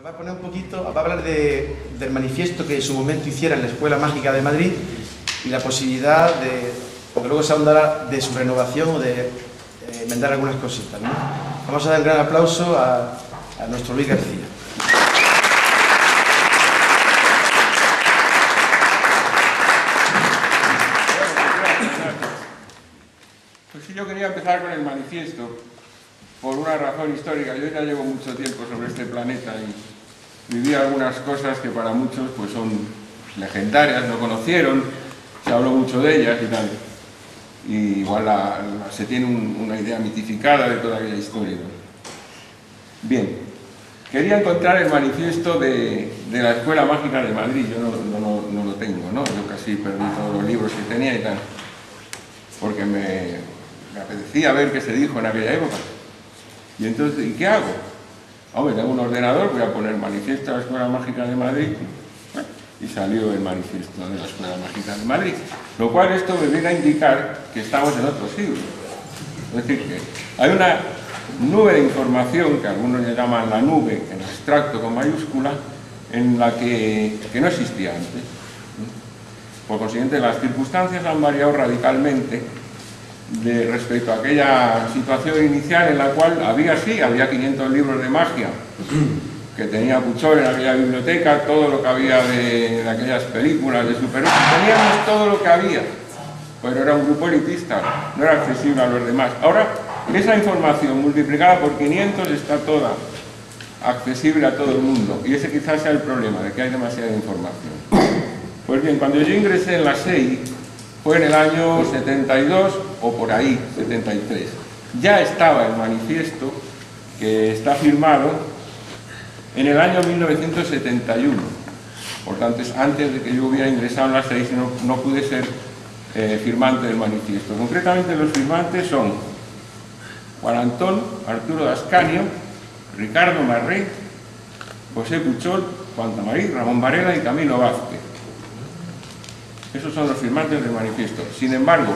va a poner un poquito, va a hablar del manifiesto que en su momento hiciera en la Escuela Mágica de Madrid y la posibilidad de, porque luego se ahondará, de su renovación o de enmendar algunas cositas, ¿no? Vamos a dar un gran aplauso a nuestro Luis García. Pues sí, yo quería empezar con el manifiesto por una razón histórica. Yo ya llevo mucho tiempo sobre este planeta y viví algunas cosas que para muchos pues son legendarias, no conocieron, se habló mucho de ellas y tal. Y igual se tiene una idea mitificada de toda aquella historia, ¿no? Bien, quería encontrar el manifiesto de la Escuela Mágica de Madrid. Yo no lo tengo, ¿no? Yo casi perdí todos los libros que tenía y tal, porque me apetecía ver qué se dijo en aquella época. Y entonces, ¿y qué hago? Hombre, tengo un ordenador, voy a poner manifiesto de la Escuela Mágica de Madrid, y salió el manifiesto de la Escuela Mágica de Madrid. Lo cual esto me viene a indicar que estamos en otro siglo. Es decir, que hay una nube de información, que algunos le llaman la nube, en abstracto con mayúscula, en la que no existía antes. Por consiguiente, las circunstancias han variado radicalmente respecto a aquella situación inicial en la cual había 500 libros de magia que tenía Puchol en aquella biblioteca, todo lo que había de aquellas películas de superhéroes, teníamos todo lo que había, pero era un grupo elitista, no era accesible a los demás. Ahora, esa información multiplicada por 500 está toda accesible a todo el mundo, y ese quizás sea el problema, de que hay demasiada información. Pues bien, cuando yo ingresé en la SEI, fue en el año 72 o por ahí, 73. Ya estaba el manifiesto, que está firmado en el año 1971. Por tanto, es antes de que yo hubiera ingresado en la SEI, no pude ser firmante del manifiesto. Concretamente, los firmantes son Juan Antón, Arturo Dascanio, Ricardo Marré, José Puchol, Juan Tamarí, Ramón Varela y Camilo Vázquez. Esos son los firmantes del manifiesto. Sin embargo,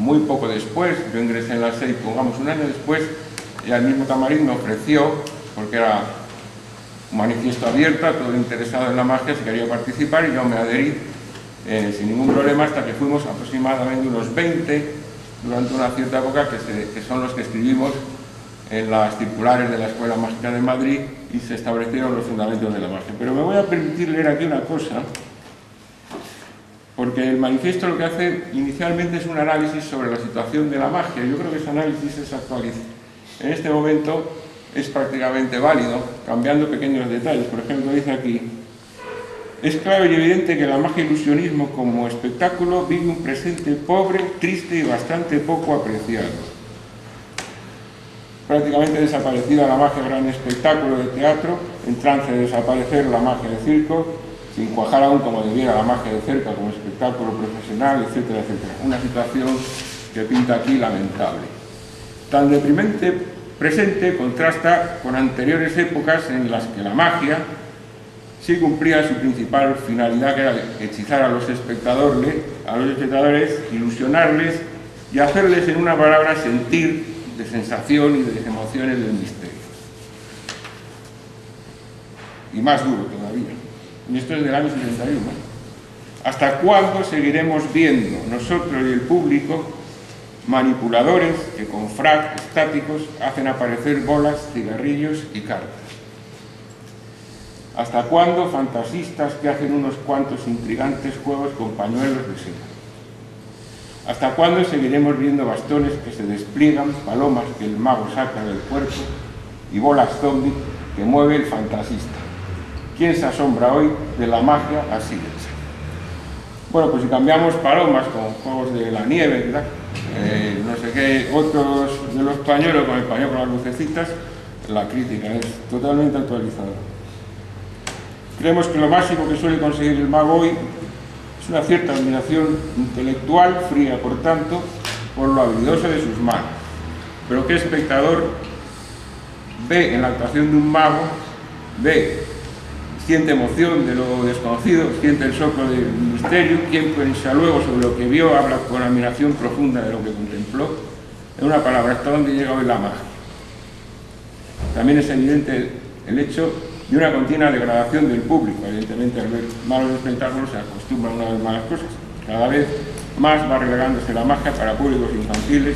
muy poco después, yo ingresé en la SEI, pongamos un año después, y el mismo Tamarín me ofreció, porque era un manifiesto abierto a todo interesado en la magia, si quería participar, y yo me adherí sin ningún problema, hasta que fuimos aproximadamente unos 20 durante una cierta época, que son los que escribimos en las circulares de la Escuela Mágica de Madrid, y se establecieron los fundamentos de la magia. Pero me voy a permitir leer aquí una cosa, porque el manifiesto lo que hace inicialmente es un análisis sobre la situación de la magia. Yo creo que ese análisis es actualizado. En este momento es prácticamente válido, cambiando pequeños detalles. Por ejemplo, dice aquí: es claro y evidente que la magia ilusionismo como espectáculo vive un presente pobre, triste y bastante poco apreciado. Prácticamente desaparecida la magia gran espectáculo de teatro, en trance de desaparecer la magia de circo, sin cuajar aún como debiera la magia de cerca como espectáculo profesional, etcétera, etcétera. Una situación que pinta aquí lamentable. Tan deprimente presente contrasta con anteriores épocas en las que la magia sí cumplía su principal finalidad, que era hechizar a los espectadores, ilusionarles y hacerles, en una palabra, sentir de sensación y de emociones del misterio. Y más duro todavía. Y esto es del año 71. ¿Hasta cuándo seguiremos viendo nosotros y el público manipuladores que con frac estáticos hacen aparecer bolas, cigarrillos y cartas? ¿Hasta cuándo fantasistas que hacen unos cuantos intrigantes juegos con pañuelos de seda? ¿Hasta cuándo seguiremos viendo bastones que se despliegan, palomas que el mago saca del cuerpo y bolas zombie que mueve el fantasista? ¿Quién se asombra hoy de la magia así hecha? Bueno, pues si cambiamos palomas con juegos de la nieve, ¿verdad? No sé qué, otros de los pañuelos con el pañuelo con las lucecitas, la crítica es totalmente actualizada. Creemos que lo máximo que suele conseguir el mago hoy es una cierta admiración intelectual, fría por tanto, por lo habilidoso de sus manos. Pero ¿qué espectador ve en la actuación de un mago, siente emoción de lo desconocido, siente el soplo del misterio? Quien piensa luego sobre lo que vio, habla con admiración profunda de lo que contempló? En una palabra, ¿hasta dónde llega hoy la magia? También es evidente el hecho y una continua degradación del público. Evidentemente, al ver malos espectáculos se acostumbra a una vez malas cosas. Cada vez más va relegándose la magia para públicos infantiles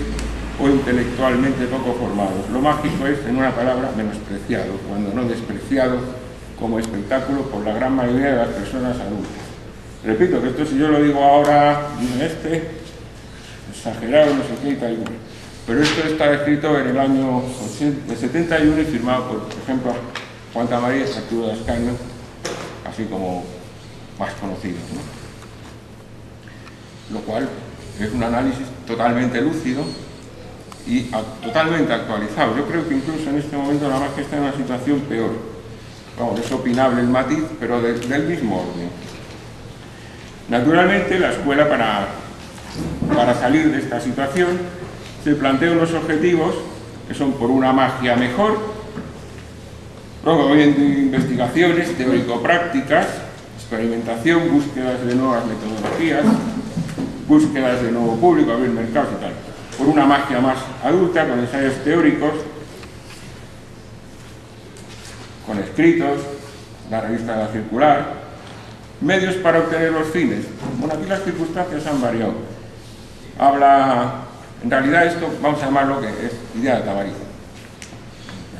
o intelectualmente poco formados. Lo mágico es, en una palabra, menospreciado, cuando no despreciado como espectáculo por la gran mayoría de las personas adultas. Repito que esto, si yo lo digo ahora, exagerado, no sé qué y tal, pero esto está escrito en el año 71 y firmado por ejemplo, Juan Tamariz, Arturo de Ascanio, así como más conocidos, ¿no? Lo cual es un análisis totalmente lúcido y totalmente actualizado. Yo creo que incluso en este momento la magia está en una situación peor. Vamos, es opinable el matiz, pero del mismo orden. Naturalmente, la escuela, para salir de esta situación, se plantea unos objetivos que son por una magia mejor, promoviendo investigaciones teórico-prácticas, experimentación, búsquedas de nuevas metodologías, búsquedas de nuevo público, abrir mercados y tal. Por una magia más adulta, con ensayos teóricos, con escritos, la revista de la circular, medios para obtener los fines. Bueno, aquí las circunstancias han variado. En realidad esto, vamos a llamarlo que es idea de Tamariz.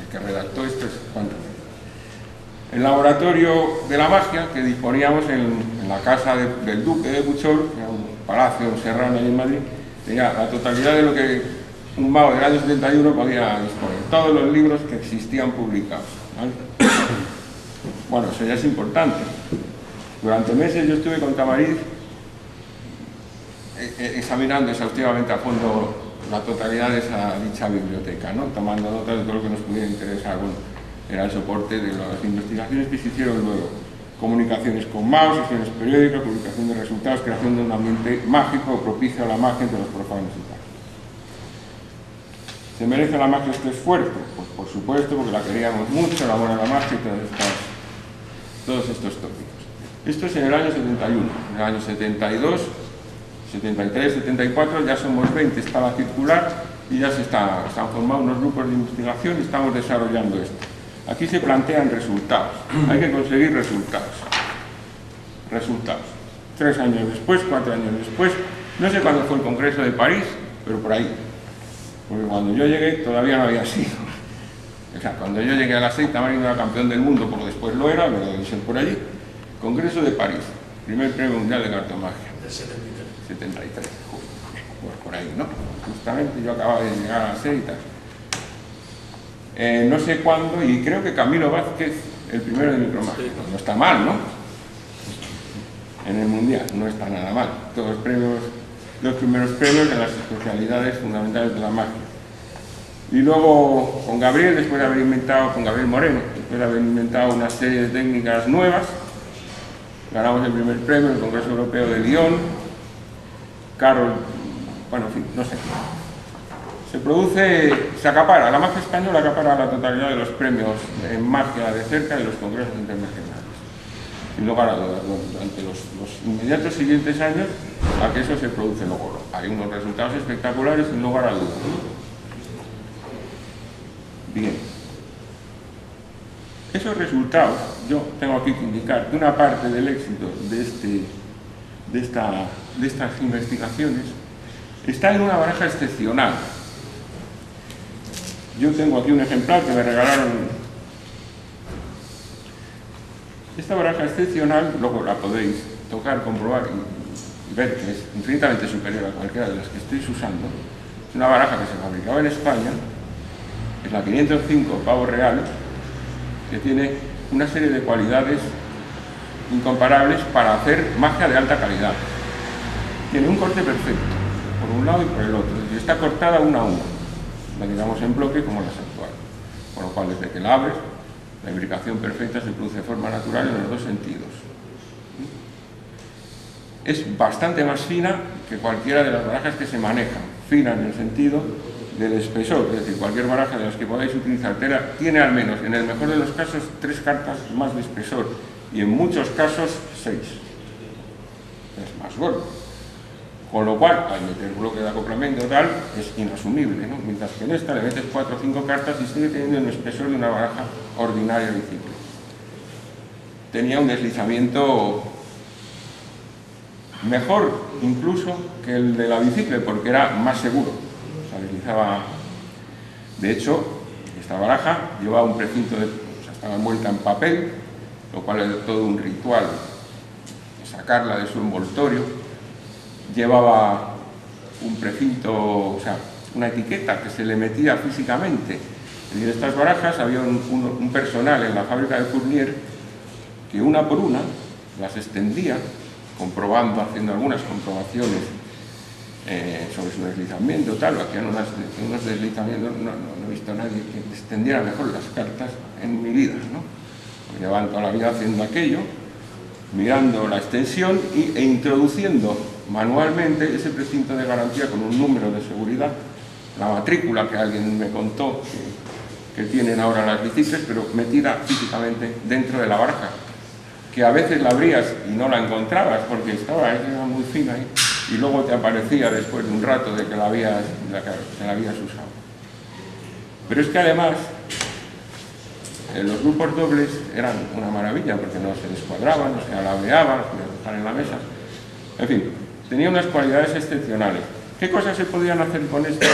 El que redactó esto es Juan Tamariz. El laboratorio de la magia que disponíamos en la casa del duque de Buchol, que era un palacio serrano ahí en Madrid, tenía la totalidad de lo que un mago del año 71 podía disponer. Todos los libros que existían publicados, ¿vale? Bueno, eso ya es importante. Durante meses yo estuve con Tamariz examinando exhaustivamente a fondo la totalidad de dicha biblioteca, ¿no? Tomando notas de todo lo que nos pudiera interesar. Bueno, era el soporte de las investigaciones que se hicieron luego. Comunicaciones con magos, sesiones periódicas, publicación de resultados, creación de un ambiente mágico propicio a la magia entre los profanos y tal. ¿Se merece la magia este esfuerzo? Pues por supuesto, porque la queríamos mucho, el amor a la magia y todos estos tópicos. Esto es en el año 71. En el año 72, 73, 74, ya somos 20, está la circular y ya se han formado unos grupos de investigación y estamos desarrollando esto. Aquí se plantean resultados. Hay que conseguir resultados. Resultados. 3 años después, 4 años después, no sé cuándo fue el Congreso de París, pero por ahí. Porque cuando yo llegué todavía no había sido. O sea, cuando yo llegué a la 6, Tamariz era campeón del mundo, porque después lo era, me lo dicen por allí. Congreso de París, primer premio mundial de cartomagia. Del 73. 73, pues por ahí, ¿no? Justamente yo acababa de llegar a la 6 y tal. No sé cuándo, y creo que Camilo Vázquez, el primero de micromagia. No está mal, ¿no? En el mundial, no está nada mal. Todos los primeros premios de las especialidades fundamentales de la magia. Y luego con Gabriel, después de haber inventado, con Gabriel Moreno, después de haber inventado una serie de técnicas nuevas, ganamos el primer premio en el Congreso Europeo de Lyon. Carol, bueno, en fin, no sé. Se acapara, la magia española acapara la totalidad de los premios en magia de cerca de los congresos internacionales. Sin lugar a dudas, durante los inmediatos siguientes años a que eso se produce luego. Hay unos resultados espectaculares sin lugar a dudas. Bien. Esos resultados, yo tengo aquí que indicar que una parte del éxito de estas investigaciones está en una baraja excepcional. Yo tengo aquí un ejemplar que me regalaron. Esta baraja excepcional, luego la podéis tocar, comprobar y ver que es infinitamente superior a cualquiera de las que estéis usando. Es una baraja que se fabricaba en España, es la 505 pavo real, que tiene una serie de cualidades incomparables para hacer magia de alta calidad. Tiene un corte perfecto, por un lado y por el otro, y está cortada una a una, la digamos en bloque como las actuales, con lo cual desde que la abres, la imbricación perfecta se produce de forma natural en los dos sentidos. Es bastante más fina que cualquiera de las barajas que se manejan, fina en el sentido del espesor, es decir, cualquier baraja de las que podáis utilizar tiene al menos, en el mejor de los casos, 3 cartas más de espesor y en muchos casos 6. Es más gordo. Con lo cual, al meter bloque de acoplamiento tal, es inasumible, ¿no? Mientras que en esta le metes 4 o 5 cartas y sigue teniendo el espesor de una baraja ordinaria de ciclo. tenía un deslizamiento mejor incluso que el de la bicicleta, porque era más seguro, o sea, deslizaba. De hecho, esta baraja llevaba un precinto, o sea, estaba envuelta en papel, lo cual era todo un ritual, sacarla de su envoltorio. Llevaba un precinto, o sea, una etiqueta que se le metía físicamente. En estas barajas había un personal en la fábrica de Fournier que una por una las extendía, comprobando, haciendo algunas comprobaciones sobre su deslizamiento, tal, hacían unos deslizamientos. No he visto a nadie que extendiera mejor las cartas en mi vida, ¿no? Pues llevaban toda la vida haciendo aquello, mirando la extensión e introduciendo manualmente ese precinto de garantía con un número de seguridad, la matrícula que alguien me contó que tienen ahora las bicicletas, pero metida físicamente dentro de la baraja, que a veces la abrías y no la encontrabas porque era muy fina ahí, y luego te aparecía después de un rato de que la habías usado. Pero es que además los grupos dobles eran una maravilla porque no se descuadraban, no se alabeaban, se podían dejar en la mesa. En fin, tenía unas cualidades excepcionales. ¿Qué cosas se podían hacer con esto?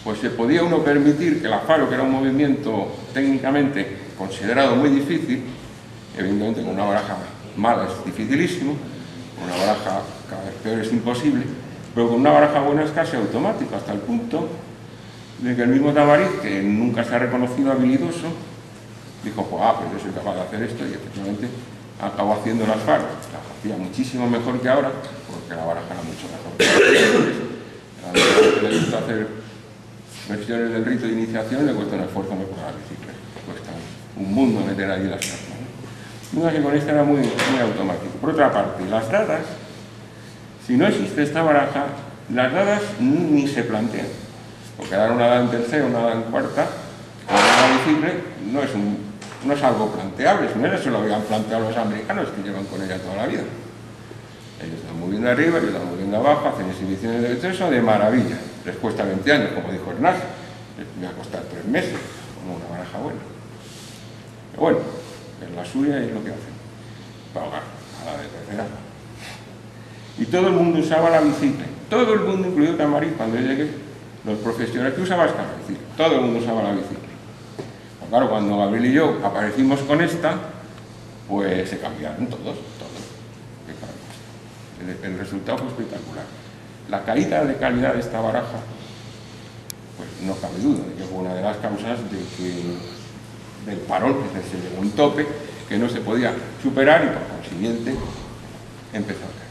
Pues se podía uno permitir que el afaro, que era un movimiento técnicamente considerado muy difícil, evidentemente con una baraja mala es dificilísimo, con una baraja cada vez peor es imposible, pero con una baraja buena es casi automático, hasta el punto de que el mismo Tamariz, que nunca se ha reconocido habilidoso, dijo, pues yo soy capaz de hacer esto, y efectivamente acabó haciendo las faros. Las hacía muchísimo mejor que ahora, porque la baraja era mucho mejor. A la que le gusta hacer versiones del rito de iniciación le cuesta un esfuerzo mejor a la bicicleta, le cuesta un mundo meter ahí las cartas, ¿no? Una que con esta era muy automático. Por otra parte, las dadas, si no existe esta baraja, las dadas ni se plantean. Porque dar una dada en tercera, una dada en cuarta, a la bicicleta no es algo planteable, si no eso lo habían planteado los americanos, que llevan con ella toda la vida. Ellos están moviendo arriba, ellos están moviendo abajo, hacen exhibiciones de eso de maravilla. Les cuesta 20 años, como dijo Hernán, les va a costar 3 meses, como una baraja buena. Pero bueno, es la suya y es lo que hacen. Pagar a la de tercera. Y todo el mundo usaba la bicicleta, todo el mundo, incluido Tamariz, cuando yo llegué, los profesionales que usaban esta bicicleta, todo el mundo usaba la bicicleta. Pero claro, cuando Gabriel y yo aparecimos con esta, pues se cambiaron todos. El resultado fue espectacular. La caída de calidad de esta baraja, pues no cabe duda de que fue una de las causas del parón, que se llegó a un tope que no se podía superar y por consiguiente empezó a caer.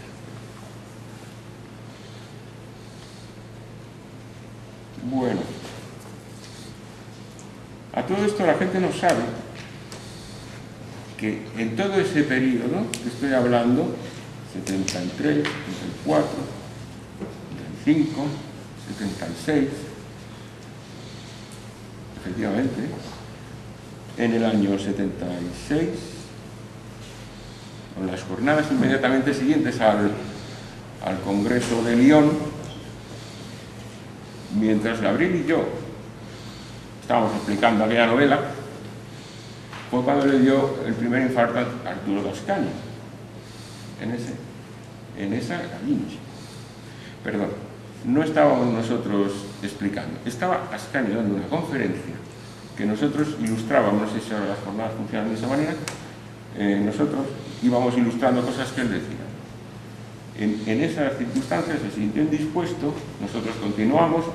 Bueno, a todo esto la gente no sabe que en todo ese periodo que estoy hablando, 73, 74, 75, 76, efectivamente, en el año 76, con las jornadas inmediatamente siguientes al Congreso de Lyon, mientras Gabriel y yo estábamos explicando aquella novela, fue cuando le dio el primer infarto a Arturo Dascani, en esa cabina. Perdón, no estábamos nosotros explicando, estaba Ascanio dando una conferencia que nosotros ilustrábamos. No sé si ahora las jornadas funcionan de esa manera. Nosotros íbamos ilustrando cosas que él decía. En esas circunstancias se sintió indispuesto, nosotros continuamos,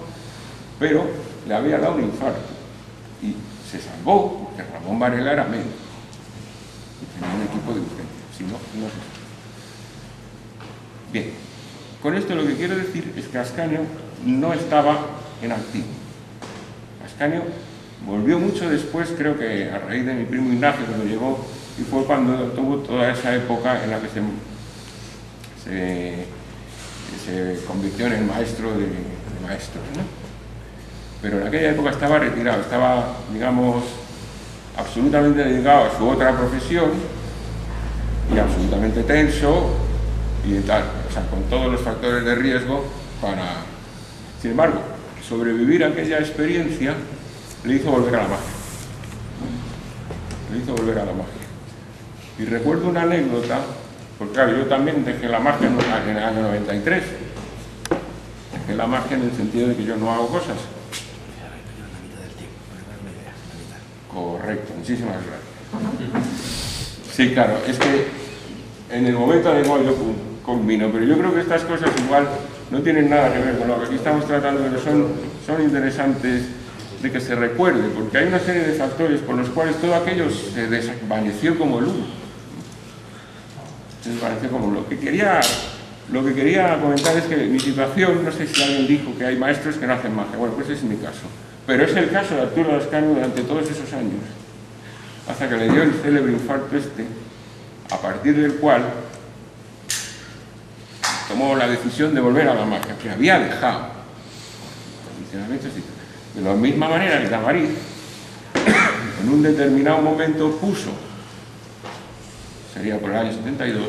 pero le había dado un infarto y se salvó porque Ramón Varela era médico y tenía un equipo de urgencia, si no, no se salvó. Bien, con esto lo que quiero decir es que Ascanio no estaba en activo. Ascanio volvió mucho después, creo que a raíz de mi primo Ignacio, cuando llegó, y fue cuando tuvo toda esa época en la que se convirtió en el maestro de maestros, ¿no? Pero en aquella época estaba retirado, estaba, digamos, absolutamente dedicado a su otra profesión y absolutamente tenso y tal, o sea, con todos los factores de riesgo para... Sin embargo, sobrevivir a aquella experiencia le hizo volver a la magia. Le hizo volver a la magia. Y recuerdo una anécdota, porque claro, yo también dejé la magia en el año 93. Dejé la magia en el sentido de que yo no hago cosas. Correcto, muchísimas gracias. Sí, claro, es que en el momento adecuado yo combino, pero yo creo que estas cosas igual no tienen nada que ver con lo que aquí estamos tratando, pero son interesantes de que se recuerde, porque hay una serie de factores por los cuales todo aquello se desvaneció como el humo. Se desvaneció como lo que quería comentar es que mi situación, no sé si alguien dijo que hay maestros que no hacen magia, bueno, pues ese es mi caso. Pero es el caso de Arturo Ascanio durante todos esos años, hasta que le dio el célebre infarto a partir del cual tomó la decisión de volver a la magia, que había dejado. De la misma manera que Tamariz, en un determinado momento puso, sería por el año 72,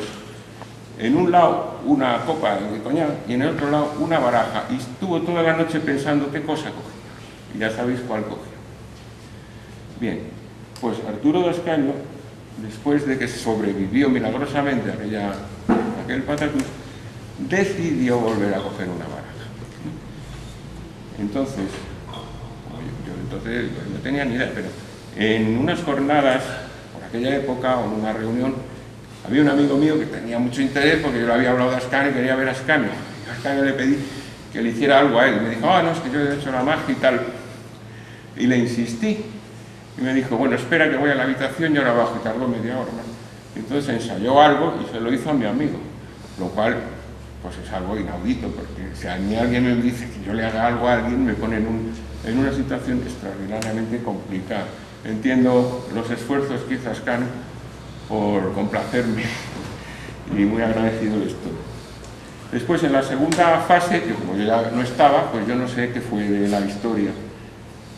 en un lado una copa de coñac y en el otro lado una baraja, y estuvo toda la noche pensando qué cosa cogió. Y ya sabéis cuál cogió. Bien, pues Arturo Ascanio, después de que sobrevivió milagrosamente a aquel patatús, decidió volver a coger una baraja. Entonces, yo no tenía ni idea, pero en unas jornadas, por aquella época, o en una reunión, había un amigo mío que tenía mucho interés porque yo le había hablado de Ascanio y quería ver a Ascanio. Y a Ascanio le pedí que le hiciera algo a él. Me dijo, no, es que yo he hecho la magia y tal. Y le insistí. Y me dijo, bueno, espera que voy a la habitación y ahora bajo. Y tardó media hora. Entonces ensayó algo y se lo hizo a mi amigo. Lo cual, pues es algo inaudito, porque si a mí alguien me dice que yo le haga algo a alguien, me pone en una situación extraordinariamente complicada. Entiendo los esfuerzos que hizo Ascanio por complacerme y muy agradecido le estoy. Después, en la segunda fase, que como yo ya no estaba, pues yo no sé qué fue de la historia.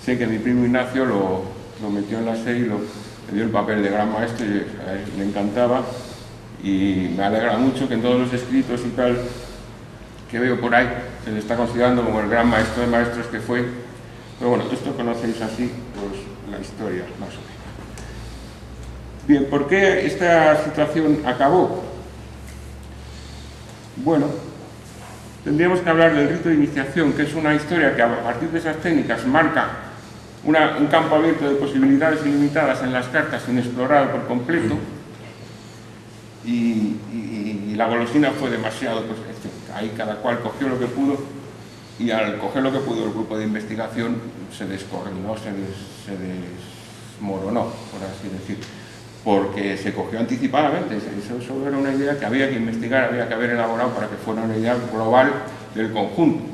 Sé que mi primo Ignacio lo metió en la serie y le dio el papel de gran maestro y a él le encantaba, y me alegra mucho que en todos los escritos y tal que veo por ahí se le está considerando como el gran maestro de maestros que fue. Pero bueno, esto conocéis así pues la historia más o menos. Bien, ¿por qué esta situación acabó? Bueno, tendríamos que hablar del rito de iniciación, que es una historia que a partir de esas técnicas marca un campo abierto de posibilidades ilimitadas en las cartas inexplorado por completo, y la golosina fue demasiado, pues ahí cada cual cogió lo que pudo, y al coger lo que pudo el grupo de investigación se descoordinó, se desmoronó, por así decir, porque se cogió anticipadamente. Eso era una idea que había que investigar, había que haber elaborado para que fuera una idea global del conjunto,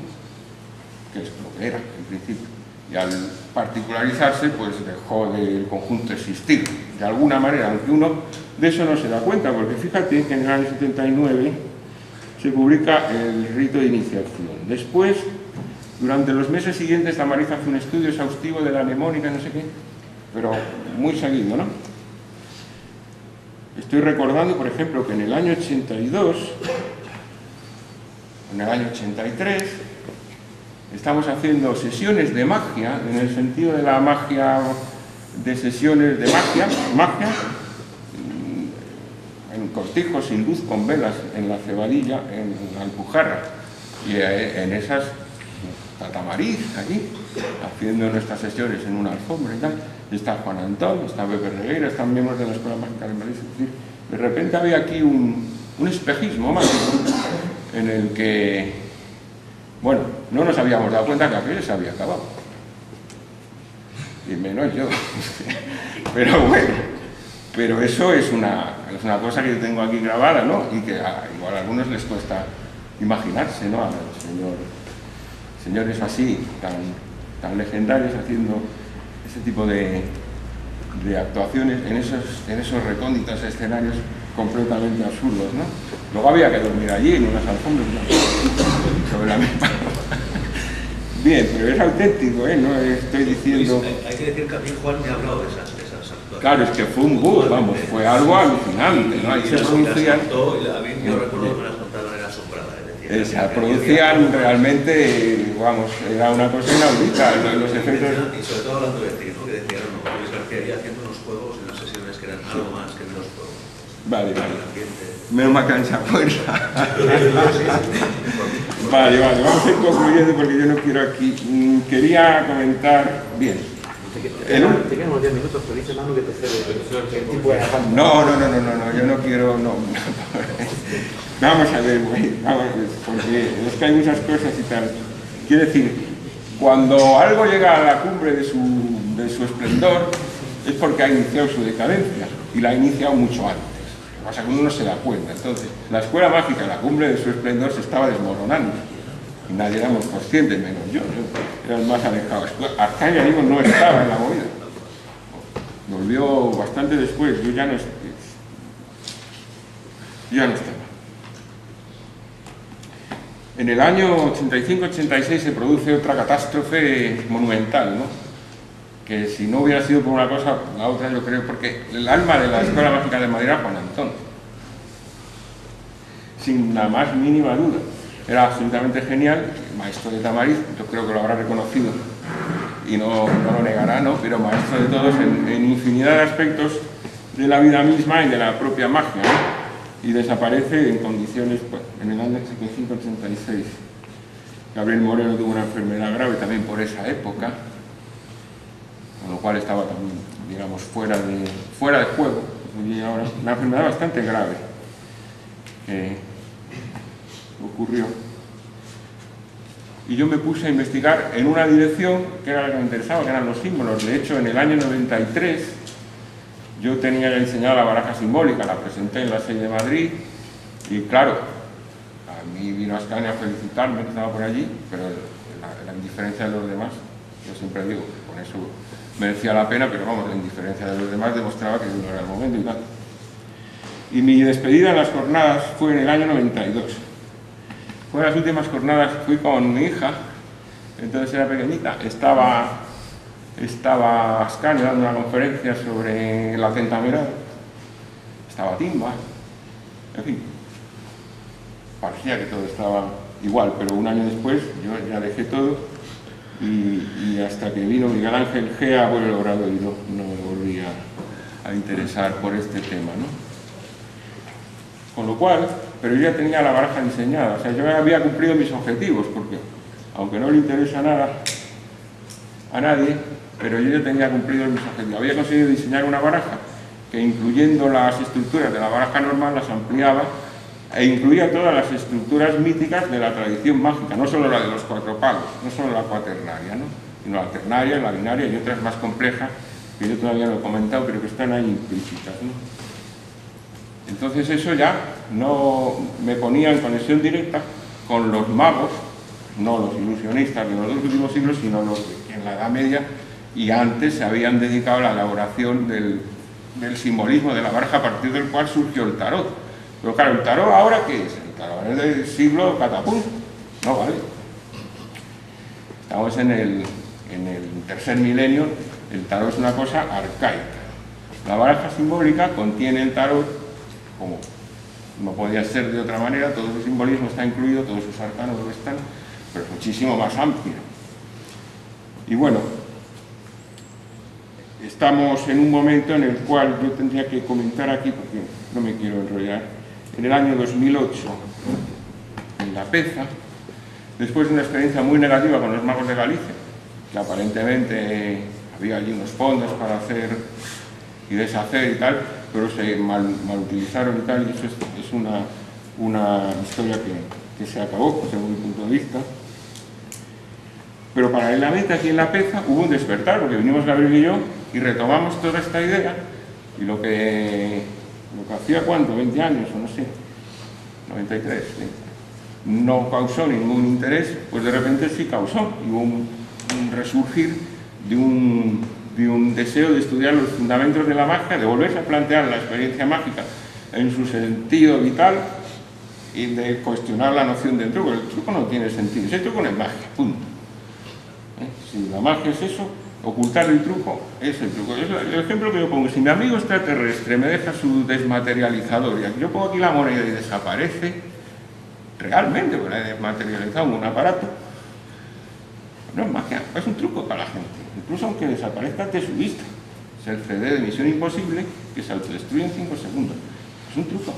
que es lo que era en principio. Y al particularizarse, pues dejó del conjunto existir, de alguna manera, aunque uno de eso no se da cuenta, porque fíjate que en el año 79 se publica el rito de iniciación. Después, durante los meses siguientes, Tamariz hace un estudio exhaustivo de la mnemónica, no sé qué, pero muy seguido, ¿no? Estoy recordando, por ejemplo, que en el año 82, en el año 83, estamos haciendo sesiones de magia, en el sentido de la magia, de sesiones de magia, en cortijos sin luz con velas, en la Cebadilla, en la Alpujarra, y en esas, está Tamariz allí, haciendo nuestras sesiones en una alfombra y tal. Está Juan Antón, está Pepe Regueira, están miembros de la Escuela Mágica de Madrid. Es decir, de repente había aquí un espejismo mágico en el que, bueno, no nos habíamos dado cuenta que aquello se había acabado. Y menos yo. Pero bueno, pero eso es una cosa que yo tengo aquí grabada, ¿no? Y que igual a algunos les cuesta imaginarse, ¿no? A los señores así, tan legendarios, haciendo ese tipo de actuaciones en esos recónditos escenarios completamente absurdos, ¿no? Luego había que dormir allí en unas alfombras, ¿no? Sobre la misma. Bien, pero es auténtico, ¿eh? No estoy diciendo... Hay que decir que a mí Juan me ha hablado de esas actuaciones. Claro, es que fue un bug, vamos, fue algo alucinante, ¿no? Ahí se producían... Yo recuerdo que me las contaban de manera asombrada. Se producían realmente, vamos, era una cosa inaudita, los efectos... Y sobre todo hablando de ti, ¿no? Que decían, no, Luis García haciendo unos juegos en las sesiones que eran algo más que menos juegos. Vale. Menos mal que han echado fuerza. Vale, vamos a ir concluyendo porque yo no quiero aquí. Quería comentar. Bien. Te quedan unos 10 minutos, pero dice Manu que te cede el tipo de afán. No, yo no quiero. No. Vamos a ver, porque es que hay muchas cosas y tal. Quiero decir, cuando algo llega a la cumbre de su esplendor, es porque ha iniciado su decadencia, y la ha iniciado mucho antes. Lo que pasa es que uno no se da cuenta. Entonces, la escuela mágica, la cumbre de su esplendor, se estaba desmoronando. Y nadie éramos conscientes, menos yo era el más alejado. Arcadia, digo, no estaba en la movida. Volvió bastante después, yo ya no estaba. En el año 85-86 se produce otra catástrofe monumental, ¿no? Que si no hubiera sido por una cosa, la otra yo creo, porque el alma de la Escuela Mágica de Madrid era Juan Antón, sin la más mínima duda. Era absolutamente genial, maestro de Tamariz, yo creo que lo habrá reconocido y no lo negará, ¿no? Pero maestro de todos en infinidad de aspectos de la vida misma y de la propia magia, ¿no? Y desaparece en condiciones, pues, en el año 85-86. Gabriel Moreno tuvo una enfermedad grave también por esa época, con lo cual estaba también, digamos, fuera de juego. Y ahora, una enfermedad bastante grave que ocurrió. Y yo me puse a investigar en una dirección que era la que me interesaba, que eran los símbolos. De hecho, en el año 93, yo tenía ya diseñada la baraja simbólica, la presenté en la SEI de Madrid, y claro, a mí vino Ascania a felicitarme, que estaba por allí, pero la indiferencia de los demás, yo siempre digo que con eso merecía la pena, pero vamos, la indiferencia de los demás demostraba que no era el momento y tal. Y mi despedida en las jornadas fue en el año 92. Fue las últimas jornadas, fui con mi hija, entonces era pequeñita, estaba Ascanio dando una conferencia sobre la centamerada, estaba Timba, en fin, parecía que todo estaba igual, pero un año después yo ya dejé todo y hasta que vino Miguel Ángel Gea por el Obradoiro y no me volví a interesar por este tema, ¿no? Con lo cual, pero yo ya tenía la baraja diseñada, o sea, yo había cumplido mis objetivos, porque aunque no le interesa nada a nadie, pero yo ya tenía cumplido mis objetivos. Había conseguido diseñar una baraja que, incluyendo las estructuras de la baraja normal, las ampliaba e incluía todas las estructuras míticas de la tradición mágica, no solo la de los cuatro palos, no solo la cuaternaria, ¿no? Sino la ternaria, la binaria y otras más complejas que yo todavía no he comentado, pero que están ahí implícitas, ¿no? Entonces eso ya no me ponía en conexión directa con los magos, no los ilusionistas de los dos últimos siglos, sino los que en la Edad Media y antes se habían dedicado a la elaboración del simbolismo de la baraja, a partir del cual surgió el tarot. Pero claro, ¿el tarot ahora qué es? El tarot es del siglo catapum. No vale. Estamos en el tercer milenio, el tarot es una cosa arcaica. La baraja simbólica contiene el tarot, como no podía ser de otra manera, todo su simbolismo está incluido, todos sus arcanos lo están, pero es muchísimo más amplio. Y bueno, estamos en un momento en el cual yo tendría que comentar aquí, porque no me quiero enrollar. En el año 2008, en La Peza, después de una experiencia muy negativa con los magos de Galicia, que aparentemente había allí unos fondos para hacer y deshacer y tal, pero se mal utilizaron y tal, y eso es una historia que se acabó, según mi punto de vista. Pero paralelamente aquí en La Peza hubo un despertar, porque vinimos Gabriel y yo y retomamos toda esta idea, y lo que hacía, ¿cuánto? 20 años o no sé, 93, sí. No causó ningún interés, pues de repente sí causó, y hubo un resurgir de un deseo de estudiar los fundamentos de la magia, de volverse a plantear la experiencia mágica en su sentido vital y de cuestionar la noción del truco. El truco no tiene sentido, ese truco no es magia, punto. Si la magia es eso, ocultar el truco es el truco. Es el ejemplo que yo pongo: si mi amigo extraterrestre me deja su desmaterializador y yo pongo aquí la moneda y desaparece, realmente, porque la he desmaterializado en un aparato, no es magia, es un truco para la gente. Incluso aunque desaparezca ante su vista. Es el CD de Misión Imposible que se autodestruye en 5 segundos. Es un truco.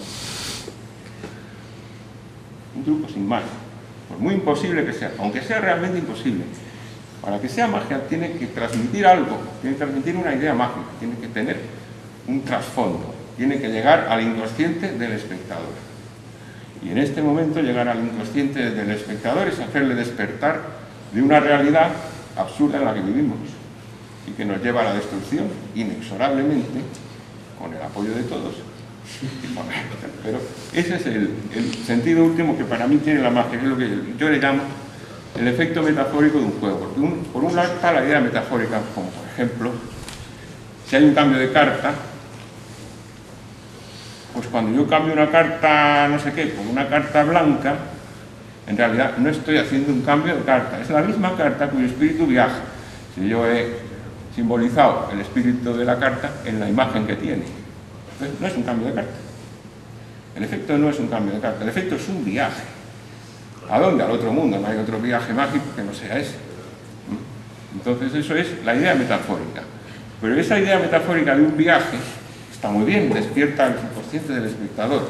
Un truco sin más. Por muy imposible que sea, aunque sea realmente imposible, para que sea magia tiene que transmitir algo, tiene que transmitir una idea mágica, tiene que tener un trasfondo, tiene que llegar al inconsciente del espectador. Y en este momento llegar al inconsciente del espectador es hacerle despertar de una realidad absurda en la que vivimos y que nos lleva a la destrucción inexorablemente, con el apoyo de todos. Pero ese es el sentido último que para mí tiene la magia, que es lo que yo le llamo el efecto metafórico de un juego. Porque por un lado está la idea metafórica, como por ejemplo, si hay un cambio de carta, pues cuando yo cambio una carta, no sé qué, por una carta blanca, en realidad no estoy haciendo un cambio de carta, es la misma carta cuyo espíritu viaja. Si yo he simbolizado el espíritu de la carta en la imagen que tiene, entonces no es un cambio de carta. El efecto no es un cambio de carta, el efecto es un viaje. ¿A dónde? Al otro mundo, no hay otro viaje mágico que no sea ese. Entonces eso es la idea metafórica. Pero esa idea metafórica de un viaje está muy bien, despierta el subconsciente del espectador.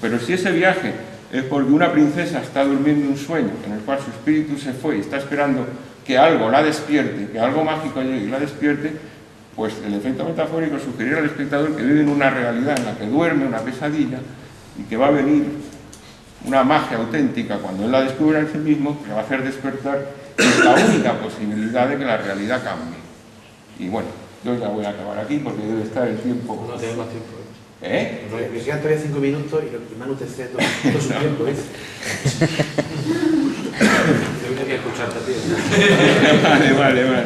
Pero si ese viaje es porque una princesa está durmiendo un sueño en el cual su espíritu se fue y está esperando que algo la despierte, que algo mágico llegue y la despierte, pues el efecto metafórico sugerirá al espectador que vive en una realidad en la que duerme, una pesadilla, y que va a venir una magia auténtica cuando él la descubra en sí mismo, que va a hacer despertar la única posibilidad de que la realidad cambie. Y bueno, yo ya voy a acabar aquí porque debe estar el tiempo. No tenemos más tiempo. Me quedan todavía 5 minutos y Manu te cedo todo su tiempo, ¿eh? Tengo que escucharte a ti. Vale. No hay problema.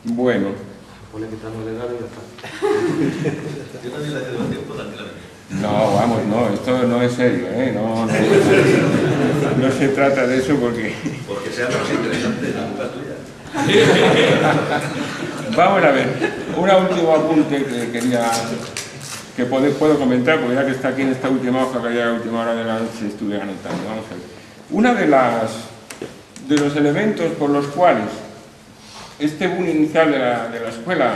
Bueno. Pues le quitamos el edad y ya está. Yo también le cedo el tiempo, tranquilamente. No, vamos, no, esto no es serio, ¿eh? No se trata de eso porque... Porque sea más interesante la culpa tuya. Vamos a ver, un último apunte que quería... que puedo comentar, porque ya que está aquí en esta última hoja, que ya a la última hora de la noche estuve anotando. Vamos a ver. Una de los elementos por los cuales este boom inicial de la escuela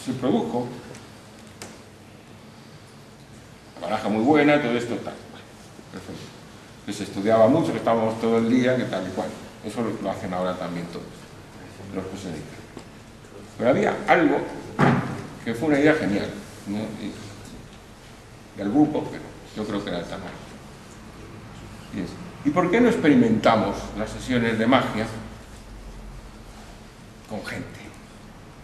se produjo, la baraja muy buena, todo esto tal, perfecto. Que se estudiaba mucho, que estábamos todo el día, que tal y cual. Eso lo hacen ahora también todos los que se dedican. Pero había algo que fue una idea genial, ¿no? Del grupo, pero yo creo que era el tamaño. ¿Y por qué no experimentamos las sesiones de magia con gente?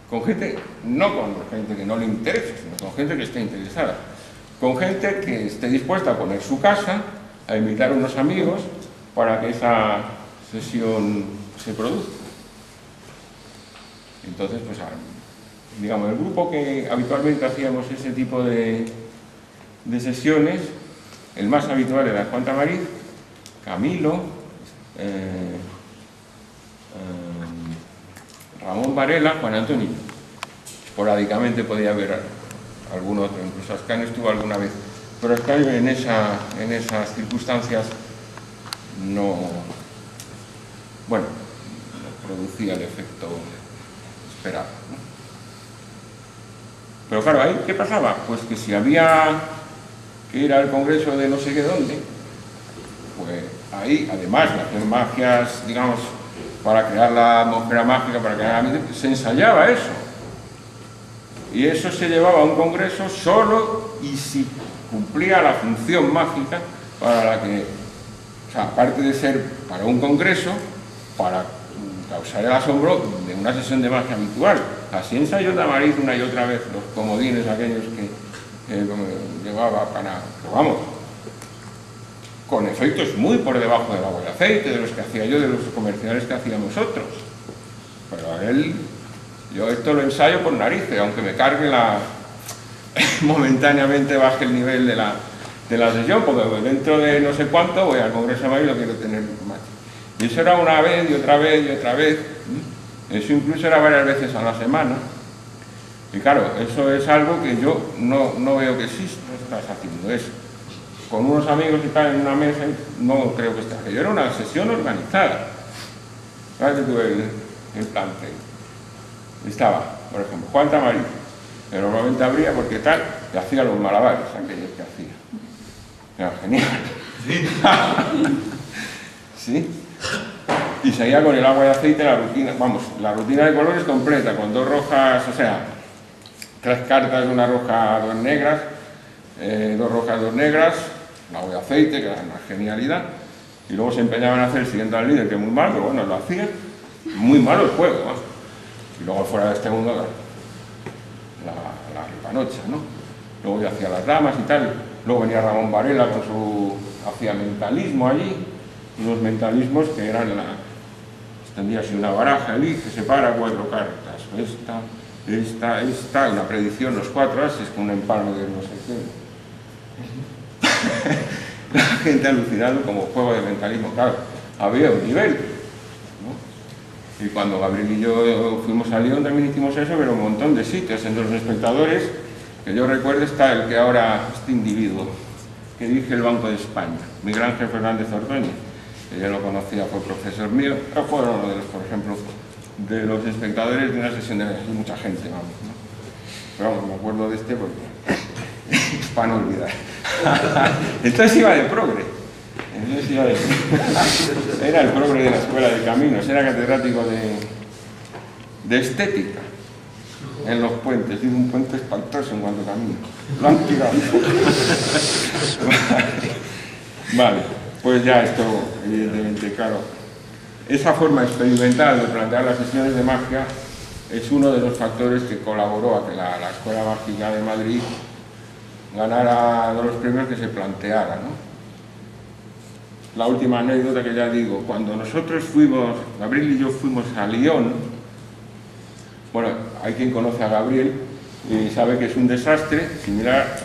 Con gente, no con gente que no le interese, sino con gente que esté interesada. Con gente que esté dispuesta a poner su casa, a invitar a unos amigos para que esa sesión se produzca. Entonces, pues, digamos, el grupo que habitualmente hacíamos ese tipo de sesiones, el más habitual era Juan Tamariz, Camilo, Ramón Varela, Juan Antonio. Esporádicamente podía haber algún otro, incluso Ascanio estuvo alguna vez, pero Ascanio en esas circunstancias no producía el efecto esperado, ¿no? Pero claro, ahí, ¿qué pasaba? Pues que si había que ir al congreso de no sé qué dónde, pues ahí, además de hacer magias, digamos, para crear la atmósfera mágica, para crear ambiente, se ensayaba eso. Y eso se llevaba a un congreso solo y si cumplía la función mágica para la que, o sea, aparte de ser para un congreso, para causar el asombro de una sesión de magia habitual. Así ensayó Tamariz una y otra vez los comodines aquellos que llevaba para... Pero vamos, con efectos muy por debajo del agua y aceite, de los que hacía yo, de los comerciales que hacíamos otros. Pero a él, yo esto lo ensayo por narices, aunque me cargue momentáneamente baje el nivel de la sesión, porque dentro de no sé cuánto voy al Congreso de Madrid y lo quiero tener más. Y eso era una vez y otra vez y otra vez. Eso incluso era varias veces a la semana. Y claro, eso es algo que yo no veo que exista. Estás haciendo eso con unos amigos y tal en una mesa, no creo que esté. Yo era una sesión organizada. ¿Sabes que tuve el planteo? Estaba, por ejemplo, Juan Tamariz, que normalmente abría porque tal, y hacía los malabares, aquellos que hacía. Era genial. ¿Sí? Y seguía con el agua y aceite la rutina, vamos, la rutina de colores completa, con 2 rojas, o sea, 3 cartas, 1 roja, 2 negras, 2 rojas, 2 negras, el agua y aceite, que era una genialidad, y luego se empeñaban a hacer siguiendo al líder, que muy mal, pero bueno, lo hacían, muy malo el juego, ¿no? Y luego fuera de este mundo la ripanocha, ¿no? Luego ya hacía las damas y tal, luego venía Ramón Varela con su, hacía mentalismo allí, unos mentalismos que eran tendría así una baraja, elige, separa 4 cartas, esta, una predicción, los 4 ases con un empalme de no sé qué. La gente alucinando como juego de mentalismo, claro, había un nivel, ¿no? Y cuando Gabriel y yo fuimos a León también hicimos eso, pero un montón de sitios. Entre los espectadores, que yo recuerdo, está el que ahora, este individuo, que dirige el Banco de España, Miguel Ángel Fernández Ordóñez, que yo lo conocía, fue profesor mío, fue uno de los, por ejemplo, de los espectadores de una sesión de mucha gente, vamos, ¿no? Pero vamos, me acuerdo de este porque es para no olvidar. Entonces iba de progre. Era el progre de la Escuela de Caminos, era catedrático de estética en los puentes, tiene un puente espantoso en cuanto camino. Lo han tirado. Vale, pues ya esto, evidentemente, claro. Esa forma experimental de plantear las sesiones de magia es uno de los factores que colaboró a que la Escuela Mágica de Madrid ganara de los premios que se planteara, ¿no? La última anécdota que ya digo, cuando nosotros fuimos, Gabriel y yo fuimos a Lyon, bueno, hay quien conoce a Gabriel y sabe que es un desastre, similar,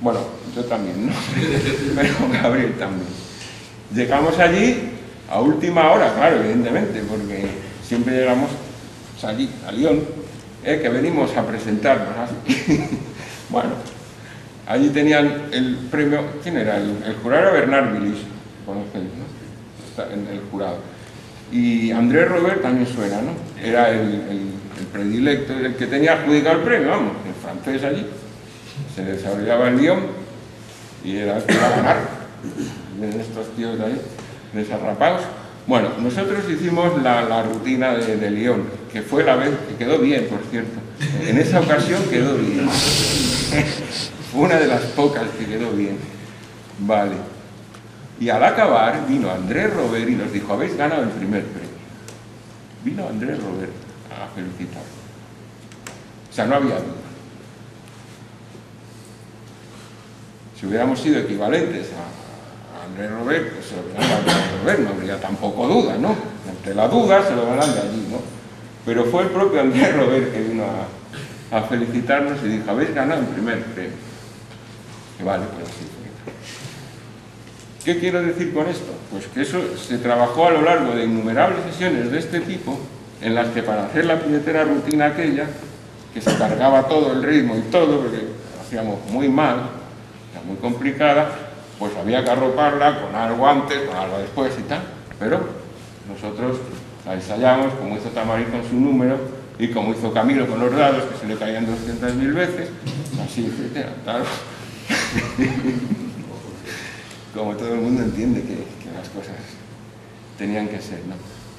bueno, yo también, ¿no? Pero Gabriel también. Llegamos allí a última hora, claro, evidentemente, porque siempre llegamos allí, a Lyon, que venimos a presentarnos. Bueno, allí tenían el premio, ¿quién era? El jurado era Bernard Willis, conocéis, ¿no? Está en el jurado. Y André Robert también suena, ¿no? Era el predilecto, el que tenía adjudicado el premio, vamos, el francés allí. Se desarrollaba en Lyon y era el que iba a ganar. Miren estos tíos de ahí, desarrapados. Bueno, nosotros hicimos la rutina de Lyon, que fue la vez que quedó bien, por cierto. En esa ocasión quedó bien. Fue una de las pocas que quedó bien. Vale. Y al acabar vino Andrés Robert y nos dijo, habéis ganado el primer premio. Vino Andrés Robert a felicitar. O sea, no había duda. Si hubiéramos sido equivalentes a Andrés Robert, pues se lo hubieran dado a Andrés Robert, no habría tampoco duda, ¿no? Ante la duda se lo darán de allí, ¿no? Pero fue el propio Andrés Robert que vino a felicitarnos y dijo, habéis ganado el primer premio. Y vale, pues así fue. ¿Qué quiero decir con esto? Pues que eso se trabajó a lo largo de innumerables sesiones de este tipo, en las que para hacer la puñetera rutina aquella, que se cargaba todo el ritmo y todo, porque lo hacíamos muy mal, era muy complicada, pues había que arroparla con algo antes, con algo después y tal, pero nosotros la ensayamos, como hizo Tamarí con su número, y como hizo Camilo con los dados, que se le caían 200.000 veces, así, etcétera, claro. Como todo el mundo entiende que las cosas tenían que ser, ¿no?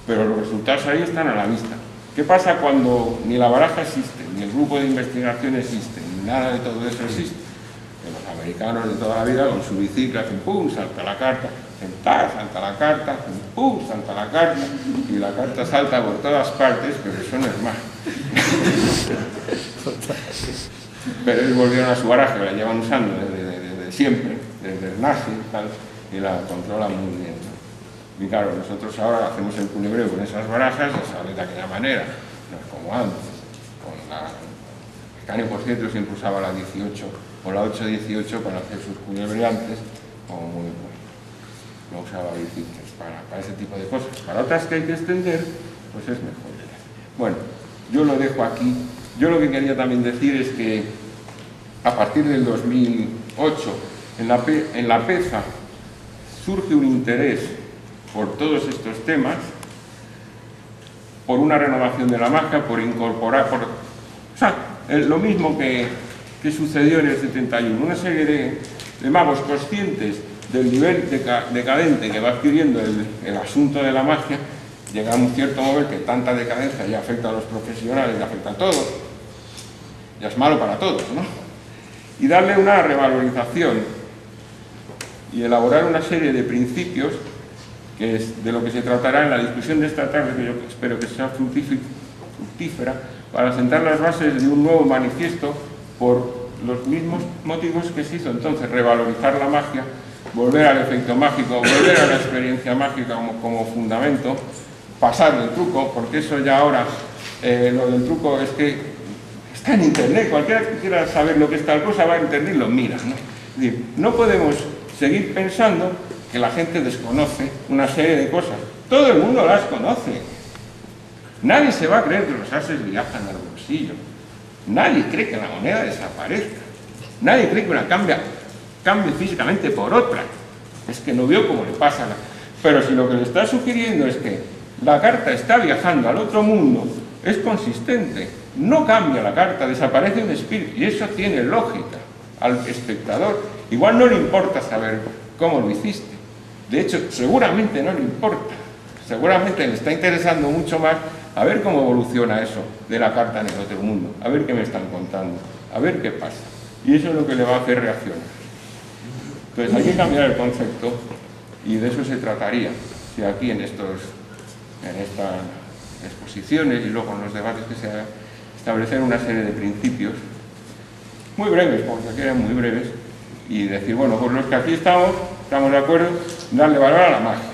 Pero los resultados ahí están a la vista. ¿Qué pasa cuando ni la baraja existe, ni el grupo de investigación existe, ni nada de todo eso existe? Que los americanos de toda la vida con su bicicleta hacen pum, salta la carta, salta la carta, pum, salta la carta, y la carta salta por todas partes, pero eso no es más. Pero ellos volvieron a su baraja, que la llevan usando desde siempre, desde el nazi y tal, y la controlan muy bien, ¿no? Y claro, nosotros ahora hacemos el culebreo con esas barajas, ya sabes, de aquella manera, no es como antes. Con la Cani, por cierto, siempre usaba la 18 o la 818 para hacer sus culebreantes, como muy bueno. No usaba bicicletas para ese tipo de cosas. Para otras que hay que extender, pues es mejor. Bueno, yo lo dejo aquí. Yo lo que quería también decir es que a partir del 2008 en la PEZA surge un interés por todos estos temas, por una renovación de la magia, por incorporar, o sea, lo mismo que sucedió en el 71. Una serie de magos conscientes del nivel decadente que va adquiriendo el asunto de la magia, llega a un cierto momento que tanta decadencia ya afecta a los profesionales, ya afecta a todos, ya es malo para todos, ¿no? Y darle una revalorización y elaborar una serie de principios, que es de lo que se tratará en la discusión de esta tarde, que yo espero que sea fructífera, para sentar las bases de un nuevo manifiesto por los mismos motivos que se hizo entonces: revalorizar la magia, volver al efecto mágico, volver a la experiencia mágica como fundamento, pasar del truco, porque eso ya ahora, lo del truco es que está en internet, cualquiera que quiera saber lo que es tal cosa va a internet y lo mira, ¿no? Es decir, no podemos seguir pensando que la gente desconoce una serie de cosas. Todo el mundo las conoce. Nadie se va a creer que los ases viajan al bolsillo. Nadie cree que la moneda desaparezca. Nadie cree que una cambie físicamente por otra. Es que no veo cómo le pasa. Pero si lo que le está sugiriendo es que la carta está viajando al otro mundo, es consistente. No cambia la carta, desaparece un espíritu. Y eso tiene lógica. Al espectador igual no le importa saber cómo lo hiciste. De hecho, seguramente no le importa. Seguramente le está interesando mucho más a ver cómo evoluciona eso de la carta en el otro mundo, a ver qué me están contando, a ver qué pasa. Y eso es lo que le va a hacer reaccionar. Entonces hay que cambiar el concepto y de eso se trataría. Si aquí en estas exposiciones y luego en los debates que se hagan, establecer una serie de principios muy breves, porque aquí eran muy breves, y decir, bueno, pues los que aquí estamos de acuerdo, darle valor a la magia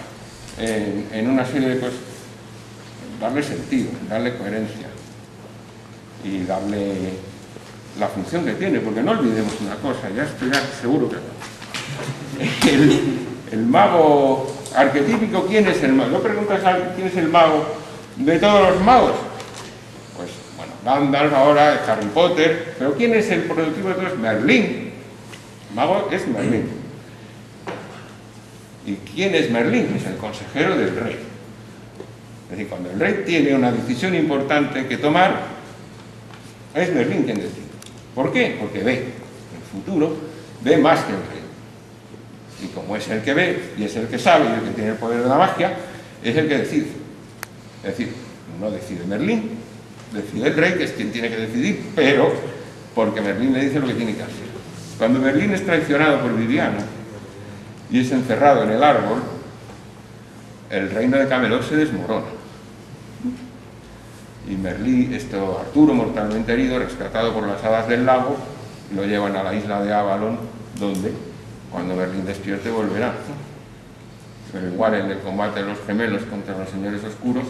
en una serie de cosas, darle sentido, darle coherencia y darle la función que tiene, porque no olvidemos una cosa, ya estoy seguro que el mago arquetípico, ¿quién es el mago? ¿No preguntas a alguien quién es el mago de todos los magos? Pues bueno, Gandalf ahora es Harry Potter, pero ¿quién es el productivo de todos? Merlín. El mago es Merlín. ¿Y quién es Merlín? Es el consejero del rey. Es decir, cuando el rey tiene una decisión importante que tomar, es Merlín quien decide. ¿Por qué? Porque ve el futuro, ve más que el rey. Y como es el que ve, y es el que sabe, y el que tiene el poder de la magia, es el que decide. Es decir, no decide Merlín, decide el rey, que es quien tiene que decidir, pero porque Merlín le dice lo que tiene que hacer. Cuando Merlín es traicionado por Viviana y es encerrado en el árbol, el reino de Camelot se desmorona. Y Merlín, Arturo, mortalmente herido, rescatado por las hadas del lago, lo llevan a la isla de Avalon, donde, cuando Merlín despierte, volverá. Pero igual en el combate de los gemelos contra los señores oscuros,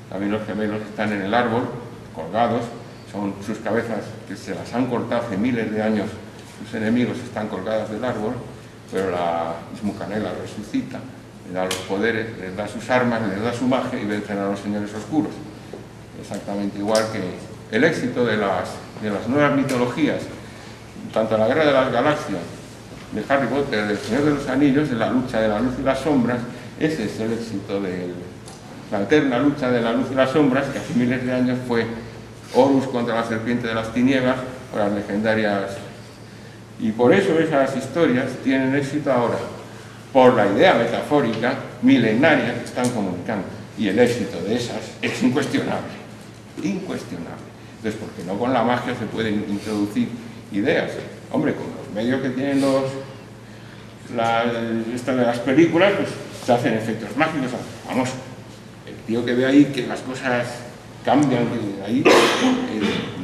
también los gemelos están en el árbol, colgados, son sus cabezas que se las han cortado hace miles de años, sus enemigos están colgadas del árbol, pero la Ismucanela resucita, le da los poderes, les da sus armas, les da su magia y vencen a los señores oscuros. Exactamente igual que el éxito de las nuevas mitologías, tanto la Guerra de las Galaxias, de Harry Potter, del Señor de los Anillos, de la lucha de la luz y las sombras, ese es el éxito de la eterna lucha de la luz y las sombras, que hace miles de años fue Horus contra la serpiente de las tinieblas, o las legendarias. Y por eso esas historias tienen éxito ahora, por la idea metafórica milenaria que están comunicando. Y el éxito de esas es incuestionable, incuestionable. Entonces, ¿por qué no con la magia se pueden introducir ideas? Hombre, con los medios que tienen las películas, pues se hacen efectos mágicos. Vamos, el tío que ve ahí que las cosas cambian, que ahí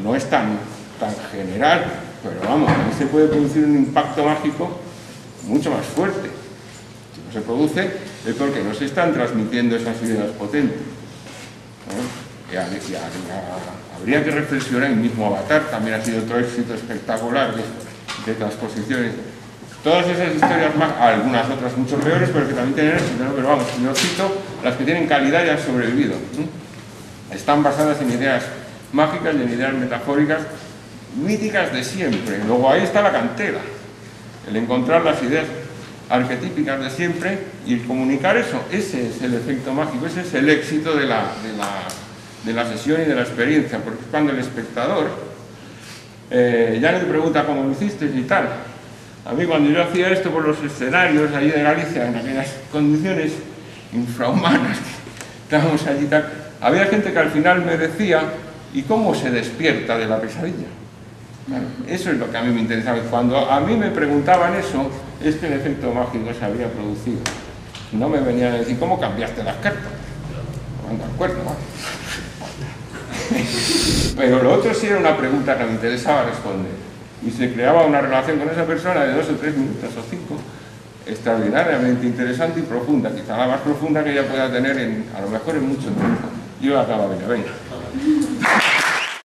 no es tan general, pero vamos, ahí se puede producir un impacto mágico mucho más fuerte. Si no se produce, es porque no se están transmitiendo esas ideas potentes, ¿no? Habría que reflexionar. El mismo Avatar también ha sido otro éxito espectacular de transposiciones. Todas esas historias más, algunas otras mucho peores, pero que también tienen éxito, ¿no? Pero vamos, yo cito las que tienen calidad y han sobrevivido, ¿no? Están basadas en ideas mágicas y en ideas metafóricas míticas de siempre. Luego ahí está la cantera, el encontrar las ideas arquetípicas de siempre y el comunicar eso. Ese es el efecto mágico, ese es el éxito de la sesión y de la experiencia, porque es cuando el espectador ya no me pregunta cómo lo hiciste y tal. A mí cuando yo hacía esto por los escenarios allí de Galicia, en aquellas condiciones infrahumanas, estábamos allí y tal, había gente que al final me decía, ¿y cómo se despierta de la pesadilla? Claro, eso es lo que a mí me interesaba. Cuando a mí me preguntaban eso, es que el efecto mágico se había producido. No me venían a decir, ¿cómo cambiaste las cartas? Mando al cuerno, ¿vale? Pero lo otro sí era una pregunta que me interesaba responder. Y se creaba una relación con esa persona de 2 o 3 minutos o 5, extraordinariamente interesante y profunda, quizá la más profunda que ella pueda tener a lo mejor en mucho tiempo. Yo acababa, venga.